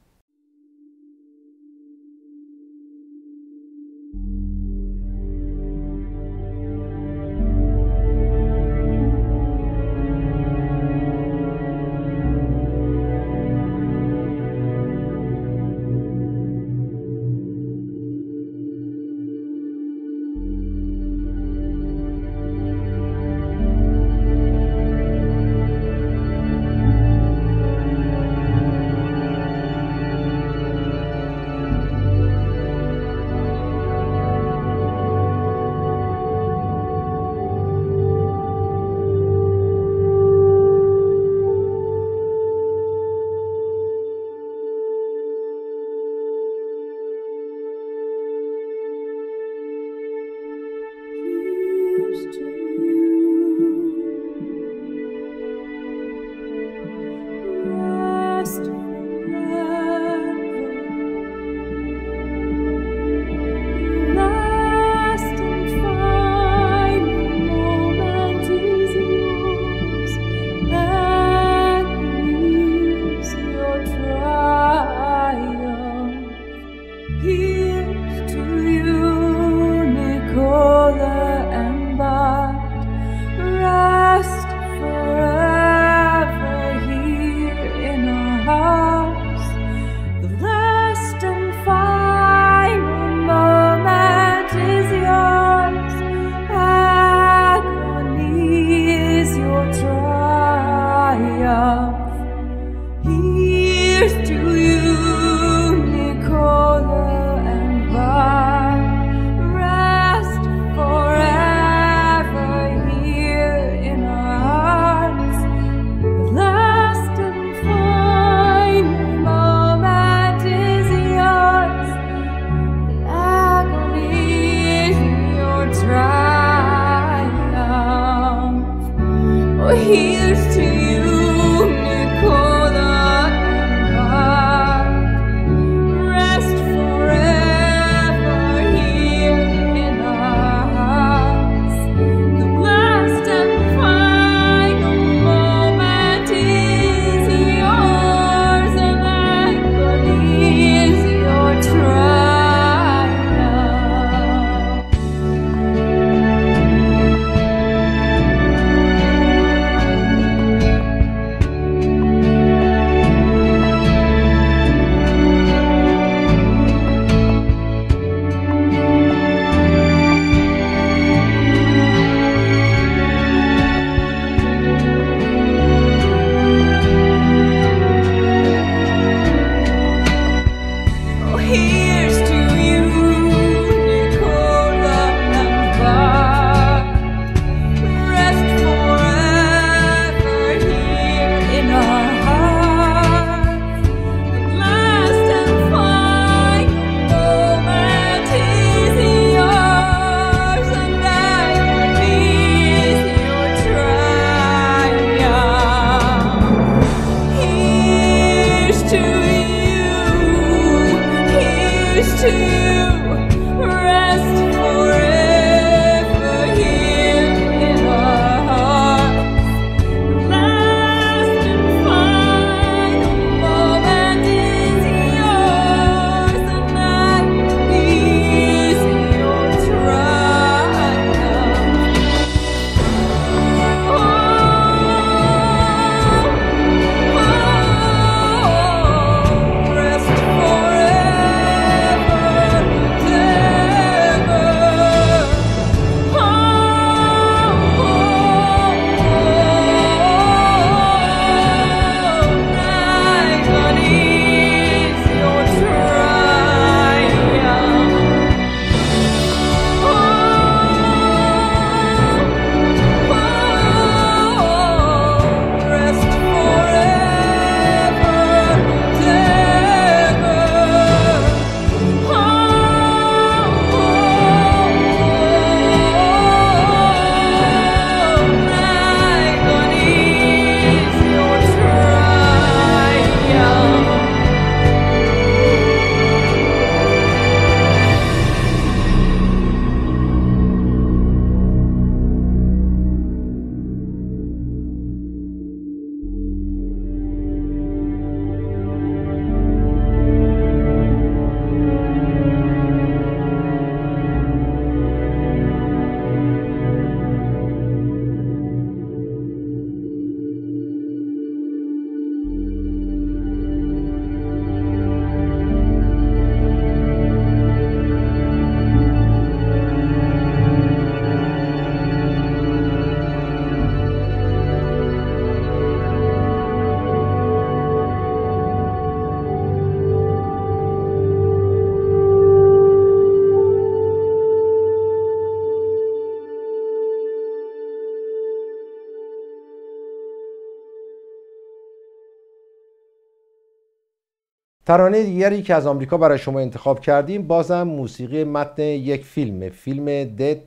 ترانه دیگری که از آمریکا برای شما انتخاب کردیم بازم موسیقی متن یک فیلم دد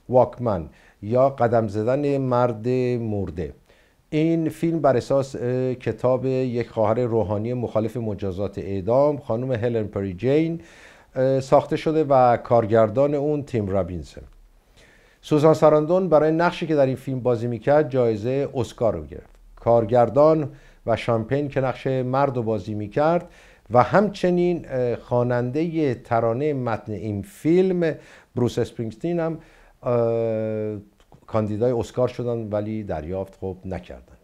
واکمن یا قدم زدن مرد مرده. این فیلم بر اساس کتاب یک خواهر روحانی مخالف مجازات اعدام خانم هلن پری جین ساخته شده و کارگردان اون تیم رابینسون. سوزان ساراندون برای نقشی که در این فیلم بازی میکرد جایزه اسکار رو گرفت. کارگردان و شامپین که نقش مرد رو بازی میکرد و همچنین خواننده ترانه متن این فیلم بروس اسپرینگستین هم کاندیدای اسکار شدن ولی دریافت خب نکردند.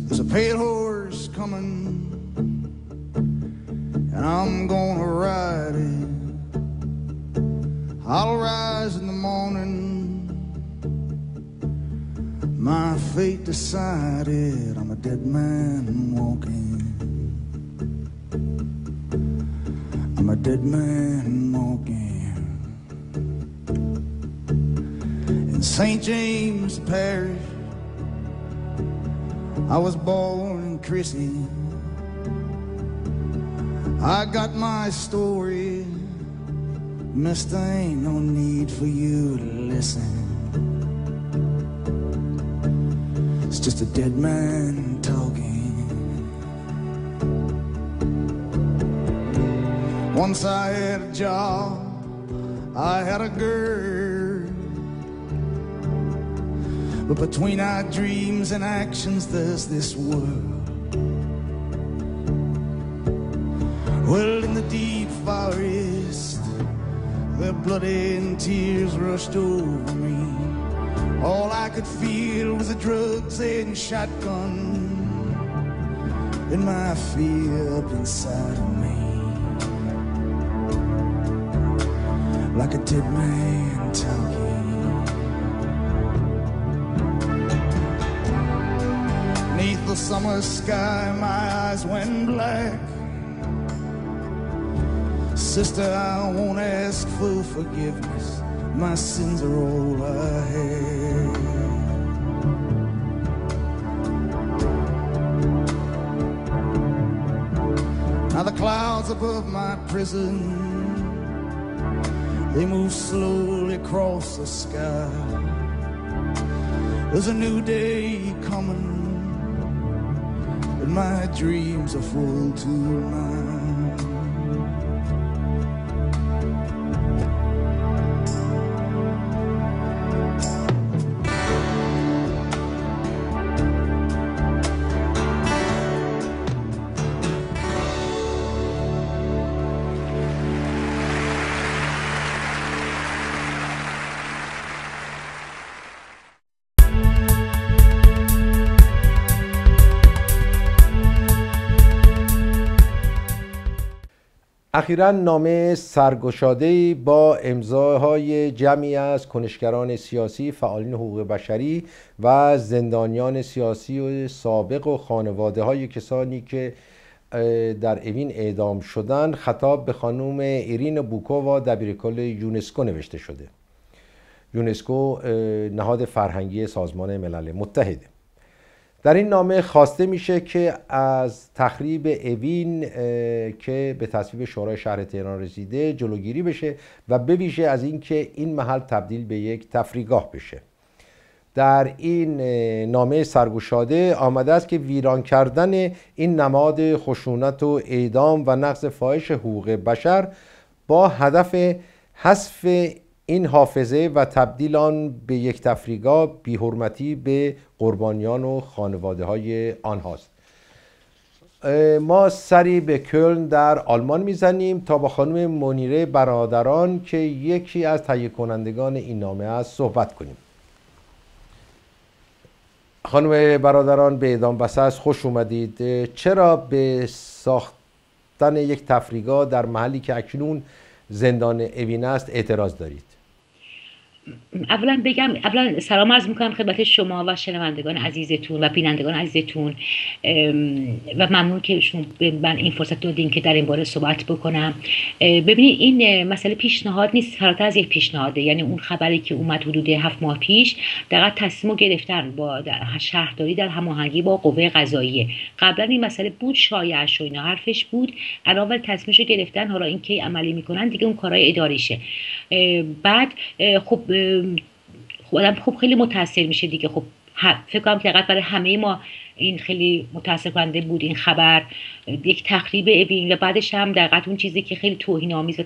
There's a pale horse coming and I'm gonna ride it. I'll rise in the morning, my fate decided. I'm a dead man walking, I'm a dead man walking. In St. James Parish I was born in Chrissy. I got my story, mister, ain't no need for you to listen. It's just a dead man talking. Once I had a job, I had a girl, but between our dreams and actions there's this world. Well, in the deep forest, the blood and tears rushed over me. All I could feel was the drugs and shotgun and my fear up inside of me. Like a dead man talking. Beneath the summer sky, my eyes went black. Sister, I won't ask for forgiveness. My sins are all I have. Now the clouds above my prison, they move slowly across the sky. There's a new day coming, and my dreams are full tonight. اخیراً نامه سرگشاده‌ای با امضاهای جمعی از کنشگران سیاسی، فعالین حقوق بشری و زندانیان سیاسی و سابق و خانواده‌های کسانی که در اوین اعدام شدند خطاب به خانم ایرین بوکووا دبیرکل یونسکو نوشته شده. یونسکو نهاد فرهنگی سازمان ملل متحده. در این نامه خواسته میشه که از تخریب اوین که به تصویب شورای شهر تهران رسیده جلوگیری بشه و به ویژه از اینکه این محل تبدیل به یک تفریحگاه بشه. در این نامه سرگشاده آمده است که ویران کردن این نماد خشونت و اعدام و نقض فاحش حقوق بشر با هدف حذف این حافظه و تبدیل آن به یک تفریحگاه بی‌حرمتی به قربانیان و خانواده های آنهاست. ما سری به کلن در آلمان میزنیم تا با خانم منیره برادران که یکی از تهیه کنندگان این نامه است صحبت کنیم. خانم برادران، به اعدام بساز خوش اومدید. چرا به ساختن یک تفریحگاه در محلی که اکنون زندان اوین است اعتراض دارید؟ اولا سلام عرض میکنم خدمت شما و شنوندگان عزیزتون و بینندگان عزیزتون و ممنون که شما به من این فرصت دادین که در این باره صحبت بکنم. ببینید این مسئله پیشنهاد نیست، فراتر از یک پیشنهاده. یعنی اون خبری که اومد حدود 7 ماه پیش دقیقاً تصمیم گرفتن با شهرداری در هماهنگی با قوه قضاییه. قبلا این مسئله بود، شایعش و اینا حرفش بود، الان تصمیمشو گرفتن. حالا این کی عملی میکنن دیگه اون کارهای اداریشه. بعد خب آدم خب خیلی متاثر میشه دیگه. خب فکر کنم که دقیقاً برای همه ما این خیلی متاثر کننده بود این خبر، یک تخریب اوین و بعدش هم دقیقاً اون چیزی که خیلی توهین‌آمیز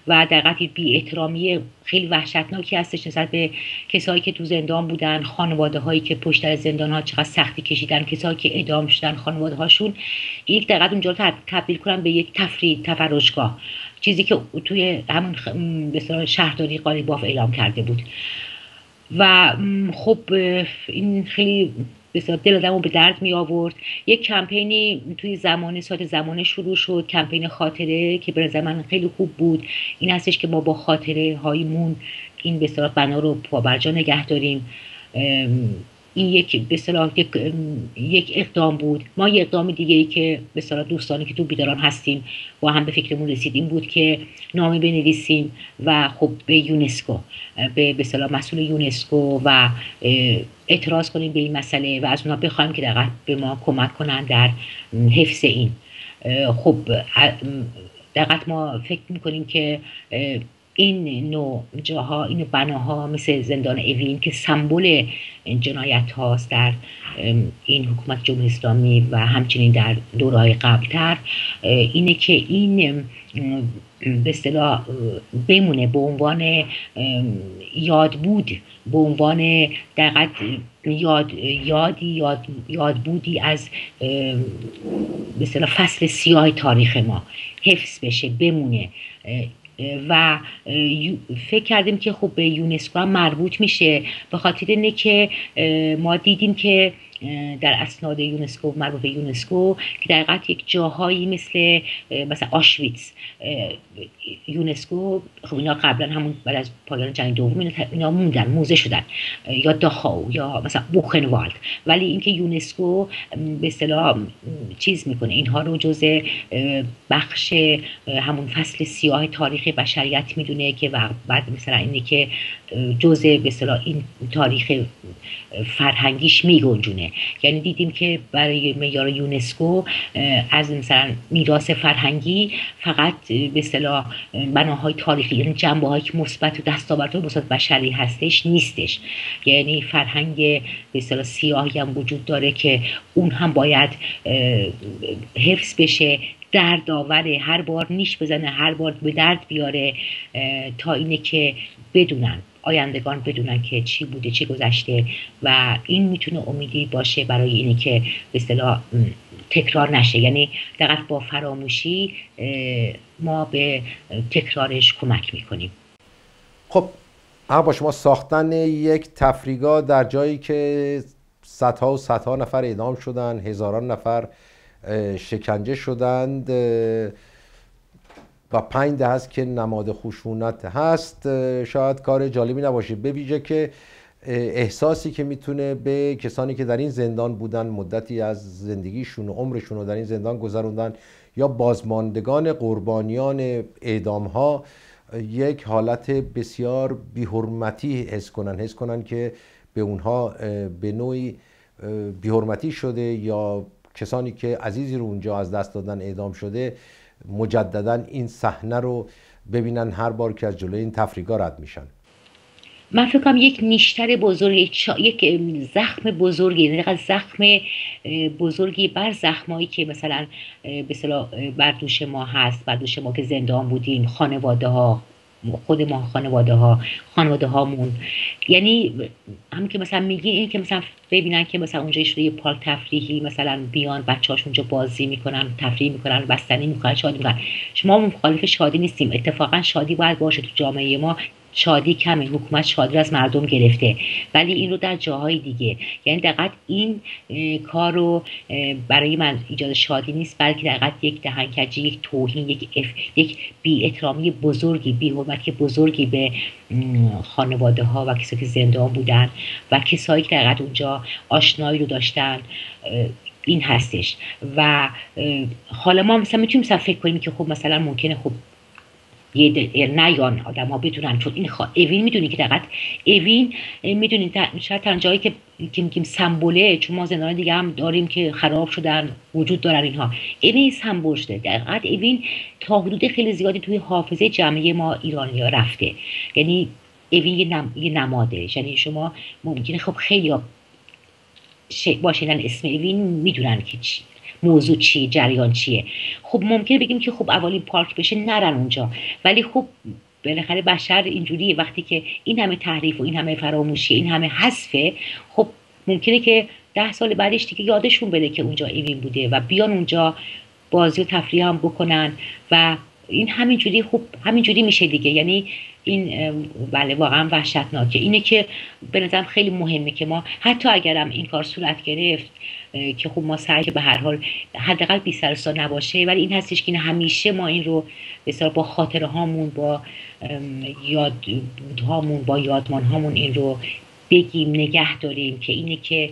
و دقیقاً بی احترامی خیلی وحشتناکی هستش نسبت به کسایی که تو زندان بودن، خانواده هایی که پشت در زندان ها چقدر سختی کشیدن، کسایی که اعدام شدن خانواده هاشون، یک دقیقاً اونجا رو تبدیل کنن به یک تفرجگاه، چیزی که توی همون به اصطلاح شهرداری قالیباف اعلام کرده بود. و خب این خیلی بسیار دل آدمو به درد می آورد. یک کمپینی توی ساعت زمانه شروع شد، کمپین خاطره که به نظر من خیلی خوب بود. این هستش که ما با خاطره هایمون این به اصطلاح بنا رو پابرجا نگه داریم. این یک به اصطلاح یک اقدام بود. ما یک اقدام دیگه ای که به اصطلاح دوستانی که تو بیداران هستیم با هم به فکرمون رسیدیم بود که نامه بنویسیم و خب به یونسکو، به اصطلاح مسئول یونسکو و اعتراض کنیم به این مسئله و از اونها بخوایم که دقیقاً به ما کمک کنن در حفظ این. خب دقیقاً ما فکر میکنیم که این نوع جاها، این بناها مثل زندان اوین که سمبل جنایت هاست در این حکومت جمهوری اسلامی و همچنین در دوره‌های قبلتر، اینه که این به اصطلاح بمونه به عنوان یادبود، به عنوان دقیقاً یادبودی از به اصطلاح فصل سیاه تاریخ ما حفظ بشه، بمونه. و فکر کردیم که خب به یونسکو هم مربوط میشه، به خاطر اینه که ما دیدیم که در اسناد یونسکو، مربوط به یونسکو، که در حقیقت یک جاهایی مثلا آشویتس، یونسکو خب اینا قبلا همون بعد از پایان جنگ دوم اینا موندن، موزه شدن، یا داخاو یا مثلا بوخنوالد، ولی اینکه یونسکو به اصطلاح چیز میکنه اینها رو جزء بخش همون فصل سیاه تاریخ بشریت میدونه که بعد مثلا اینه که جزء به اصطلاح این تاریخ فرهنگیش میگنجونه. یعنی دیدیم که برای معیار یونسکو از مثلا میراث فرهنگی فقط به اصطلاح بناهای تاریخی، یعنی جنبه‌هایی که مثبت و دستاوردهای مثبت بشری هستش نیستش. یعنی فرهنگ به اصطلاح سیاهی هم وجود داره که اون هم باید حفظ بشه، درد آوره، هر بار نیش بزنه، هر بار به درد بیاره، تا اینه که بدونن آیندگان بدونن که چی بوده، چی گذشته، و این میتونه امیدی باشه برای اینی که به اصطلاح تکرار نشه. یعنی دقیقاً با فراموشی ما به تکرارش کمک میکنیم. خب با شما ساختن یک تفریحگاه در جایی که صدها و صدها نفر اعدام شدن، هزاران نفر شکنجه شدند و 5 دهه است که نماد خشونت هست، شاید کار جالبی نباشه، به ویژه که احساسی که میتونه به کسانی که در این زندان بودن، مدتی از زندگیشون و عمرشون رو در این زندان گذروندن، یا بازماندگان قربانیان اعدام ها، یک حالت بسیار بی‌حرمتی حس کنن که به اونها به نوعی بی‌حرمتی شده، یا کسانی که عزیزی رو اونجا از دست دادن، اعدام شده، مجددا این صحنه رو ببینن هر بار که از جلوی این تفریحگاه رد میشن. من فکر کنم یک نیشتر بزرگ، یک زخم بزرگی، یعنی زخم بزرگی بر زخمایی که مثلا به اصطلاح بر دوش ما هست، بر دوش ما که زندان بودیم، خانواده ها، خود ما، خانواده هامون. یعنی هم که مثلا میگین این که مثلا ببینن که مثلا اونجا شده یه پارک تفریحی، مثلا بیان بچه‌هاش اونجا بازی میکنن، تفریح میکنن، بستنی میکنن، شادی میکنن. شما مخالف شادی نیستیم، اتفاقا شادی باید باشه تو جامعه ما شادی کمه، حکومت شادی رو از مردم گرفته، ولی این رو در جاهای دیگه، یعنی دقیقاً این کار رو برای من ایجاد شادی نیست، بلکه دقیقاً یک دهنکجی، یک توهین، یک بی احترامی بزرگی، بی حرمتی بزرگی به خانواده ها و کسایی که زندان بودن و کسایی که دقیقاً اونجا آشنایی رو داشتن این هستش. و حالا ما مثلا میتونیم فکر کنیم که خب مثلا ممکنه خب نیان آدم ها بدونن، چون این اوین میدونی که دقیقا اوین میدونی شاید تنها جایی که میگیم سمبوله، چون ما زندان دیگه هم داریم که خراب شدن وجود دارن اینها، اوین سمبول شده. دقیقا اوین تا حدود خیلی زیادی توی حافظه جمعی ما ایرانی ها رفته، یعنی اوین یه نماده. یعنی شما ممکنه خب خیلی باشیدن اسم اوین میدونن که موضوع چیه، جریان چیه. خب ممکنه بگیم که خب اولین پارک بشه نرن اونجا، ولی خب بالاخره بشر اینجوریه، وقتی که این همه تحریف و این همه فراموشی، این همه حذفه، خب ممکنه که 10 سال بعدش دیگه یادشون بده که اونجا اوین بوده و بیان اونجا بازی و تفریح هم بکنن و این همینجوری خب همینجوری میشه دیگه. یعنی این بله واقعا وحشتناکه. اینه که به نظرم خیلی مهمه که ما حتی اگرم این کار صورت گرفت که خب ما سعی که به هر حال حداقل بی سر و صدا نباشه، ولی این هستش که همیشه ما این رو بسیار با خاطره هامون، با یادبودهامون، با یادمان هامون این رو بگیم، نگه داریم که اینه که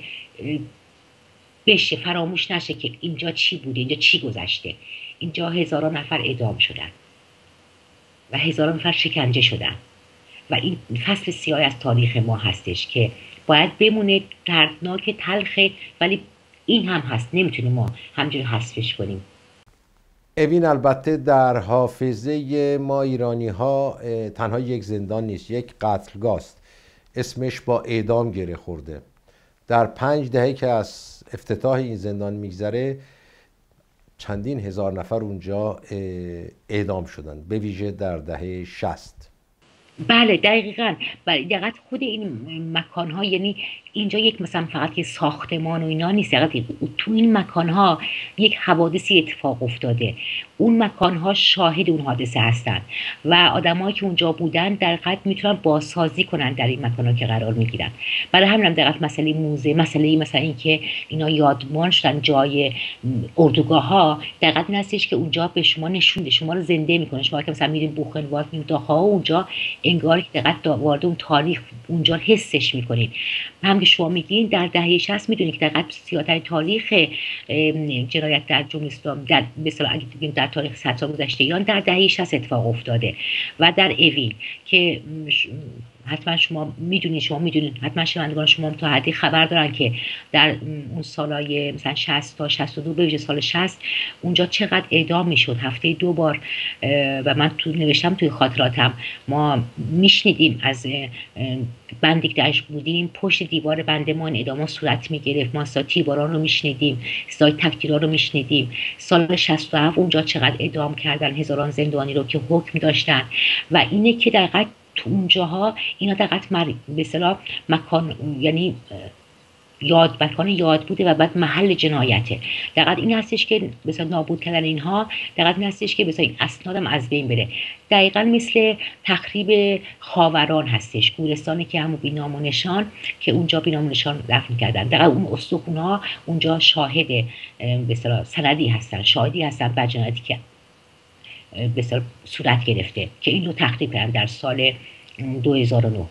بشه، فراموش نشه که اینجا چی بوده، اینجا چی گذشته. اینجا هزاران نفر اعدام شدن و هزاران نفر شکنجه شدن و این فصل سیاه از تاریخ ما هستش که باید بمونه، دردناک، تلخه، ولی این هم هست، نمیتونیم ما همجوری حذفش کنیم. اوین البته در حافظه ما ایرانی ها تنها یک زندان نیست، یک قتلگاه است. اسمش با اعدام گره خورده. در 5 دهه که از افتتاح این زندان میگذره چندین هزار نفر اونجا اعدام شدن، به ویژه در دهه 60. بله دقیقاً. دقیقاً خود این مکان‌ها، یعنی اینجا یک مثلا فقط یه ساختمان و اینا نیست، تو این مکان‌ها یک حوادثی اتفاق افتاده، اون مکان‌ها شاهد اون حادثه هستن و آدمایی که اونجا بودن در حقیقت میتونن بازسازی کنن در این مکان‌ها که قرار میگیرن. برای همین هم دقیقاً مسئله موزه، مسئله مثلا این که اینا یادمان شدن جای اردوگاه‌ها، دقیقاً این هستش که اونجا به شما نشون، شما رو زنده میکنه. شما که مثلا میرین بوخنوالد، میرین داخا، اونجا انگار که دقیقاً وارد اون تاریخ اونجا حسش میکنین. هم که شما میگین در دهه 60 میدونید که دقیقاً سیاه‌ترین تاریخ جنایت در جمهوری اسلامی در مثلا اگه بگیم در تاریخ 100 سال گذشته ایران در دهه 60 اتفاق افتاده و در اوین که حتما شما میدونید حتما شنوندگان شما تا حدی خبر دارن که در اون سالای مثلا 60 تا 62 به ویژه سال 60 اونجا چقدر اعدام میشد، هفته 2 بار. و من نوشتم توی خاطراتم، ما میشنیدیم از بندی که درش بودیم، پشت دیوار بندمان اعدام صورت میگرفت، ما صدای تیرباران رو میشنیدیم، صدای تکتیرها رو میشنیدیم. سال 67 اونجا چقدر اعدام کردن، هزاران زندانی رو که حکم داشتن. و اینه که دقیقاً تو اونجاها اینا دقیقاً به اصطلاح مکان، یعنی مکان یاد بوده و بعد محل جنایته. دقیقاً این هستش که مثلا نابود کردن اینها، دقیقاً این هستش که مثلا اسنادم از بین بره. دقیقاً مثل تخریب خاوران هستش، گورستانی که همون بی‌نام و نشان که اونجا بی‌نام و نشان دفن کردن. دقیقاً اون استخوان‌ها اونجا شاهد به اصطلاح سندی هستن، شاهدی هستن بر جنایتی که به اصطلاح صورت گرفته که این رو تخریب کردن در سال 2009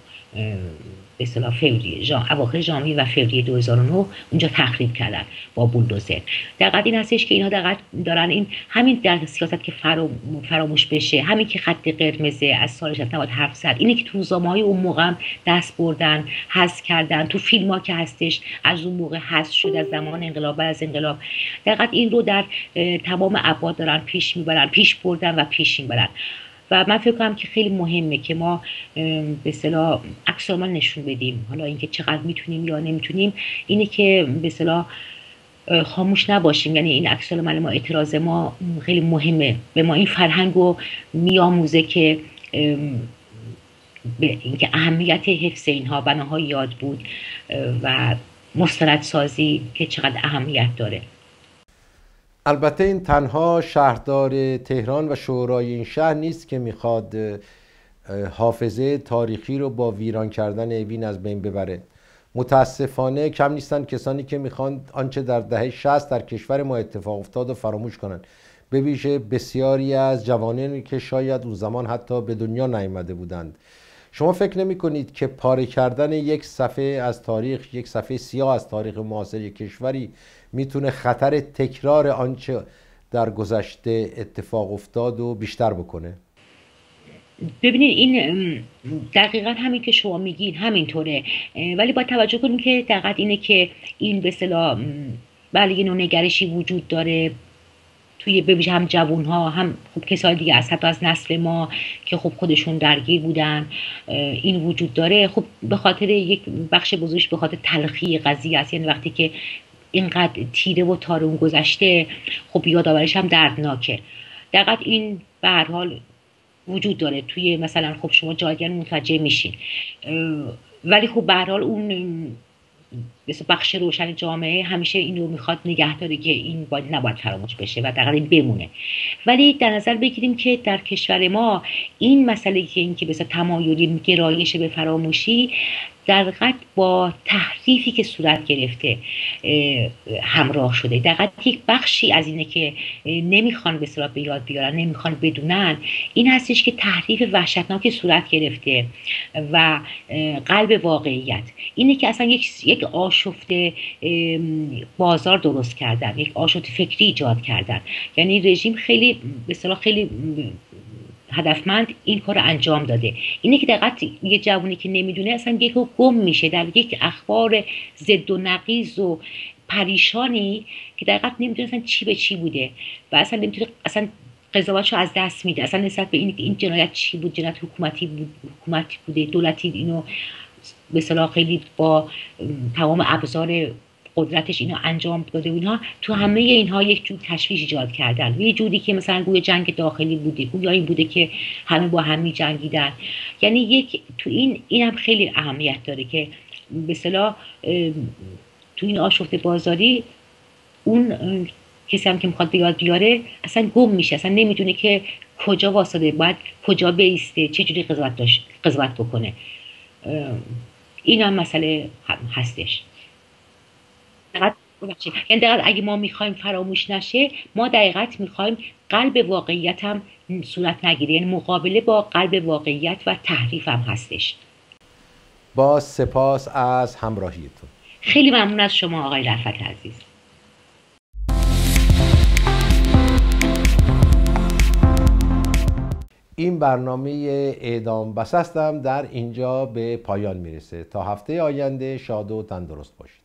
به اصطلاح فوریه، اواخر ژانویه و فوریه 2009 اونجا تخریب کردن با بولدوزر. دقیقاً این هستش که اینا دقیقاً دارن این همین در سیاست که فراموش بشه، همین که خط قرمزه از سال 60 نباید حرف زد، اینه که تو روزنامه‌های اون موقع دست بردن، حذف کردن، تو فیلم‌ها که هستش از اون موقع حذف شد، از زمان انقلاب، از انقلاب. دقیقاً این رو در تمام ابعاد دارن پیش بردن و پیش میبرن. و من فکر کنم که خیلی مهمه که ما به اصطلاح عکس العمل نشون بدیم. حالا اینکه چقدر میتونیم یا نمیتونیم، اینه که به اصطلاح خاموش نباشیم. یعنی این عکس العمل ما، اعتراض ما خیلی مهمه، به ما این فرهنگو میآموزه که به اینکه اهمیت حفظ اینها، بناهای یاد بود و مستندسازی که چقدر اهمیت داره. البته این تنها شهردار تهران و شورای این شهر نیست که میخواد حافظه تاریخی رو با ویران کردن اوین از بین ببره. متاسفانه کم نیستن کسانی که میخوان آنچه در دهه 60 در کشور ما اتفاق افتاد و فراموش کنن، به ویژه بسیاری از جوانانی که شاید اون زمان حتی به دنیا نیامده بودند. شما فکر نمی کنید که پاره کردن یک صفحه از تاریخ، یک صفحه سیاه از تاریخ معاصر یک کشوری میتونه خطر تکرار آنچه در گذشته اتفاق افتاد و بیشتر بکنه؟ ببینید این دقیقا همین که شما میگین همینطوره، ولی با توجه کنیم که دقیقا اینه که این به اصطلاح بله یه نوع نگرشی وجود داره توی ببیش هم جوون ها هم خب کسای دیگه از حتی از نسل ما که خب خودشون درگیر بودن این وجود داره. خب به خاطر یک بخش بزرگش به خاطر تلخی قضیه است، یعنی وقتی که اینقدر تیره و تارون گذشته خب یادآوریش هم دردناکه. دقیقا این به هر حال وجود داره توی مثلا خب شما جایگن متوجه میشین، ولی خب به هر حال اون مثل بخش روشن جامعه همیشه این رو میخواد نگه داره که این نباید فراموش بشه و در این بمونه. ولی در نظر بگیریم که در کشور ما این مسئله که این که مثلا تمایلی گرایش به فراموشی در حقیقت با تحریفی که صورت گرفته همراه شده. در حقیقت یک بخشی از اینه که نمیخوان به اصطلاح به یاد بیارن، نمیخوان بدونن، این هستش که تحریف وحشتناک صورت گرفته و قلب واقعیت اینه که اصلا یک آشفته بازار درست کردن، یک آشفته فکری ایجاد کردن. یعنی رژیم خیلی به اصطلاح خیلی هدفمند این کار انجام داده. اینه که دقیقاً یه جوونی که نمیدونه اصلا یکو گم میشه در یک اخبار ضد و نقیض و پریشانی که دقیقاً نمیدونه اصلا چی به چی بوده و اصلا نمیتونه اصلا قضاوتشو از دست میده، اصلا نسبت به این جنایت چی بود، جنایت حکومتی بوده، دولتی اینو به اصطلاح خیلی با تمام ابزار قدرتش اینو انجام داده و اینها. تو همه اینها یک جور تشویش ایجاد کردن، یه جوری که مثلا گویا جنگ داخلی بوده، گویا این بوده که همه با هم می‌جنگیدن. یعنی یک تو اینم خیلی اهمیت داره که به اصطلاح تو این آشفته بازاری اون کسی هم که میخواد به یاد بیاره اصلا گم میشه، اصلا نمیدونه که کجا واسطه، باید کجا بیسته، چه جوری قضاوت بکنه. این هم مسئله هستش. یعنی دقیقا اگه ما میخوایم فراموش نشه، ما دقیقا میخوایم قلب واقعیت هم صورت نگیره، یعنی مقابله با قلب واقعیت و تحریف هم هستش. با سپاس از همراهیتون. خیلی ممنون از شما آقای رفعت عزیز. این برنامه اعدام بس هستم در اینجا به پایان میرسه. تا هفته آینده شاد و تندرست باشید.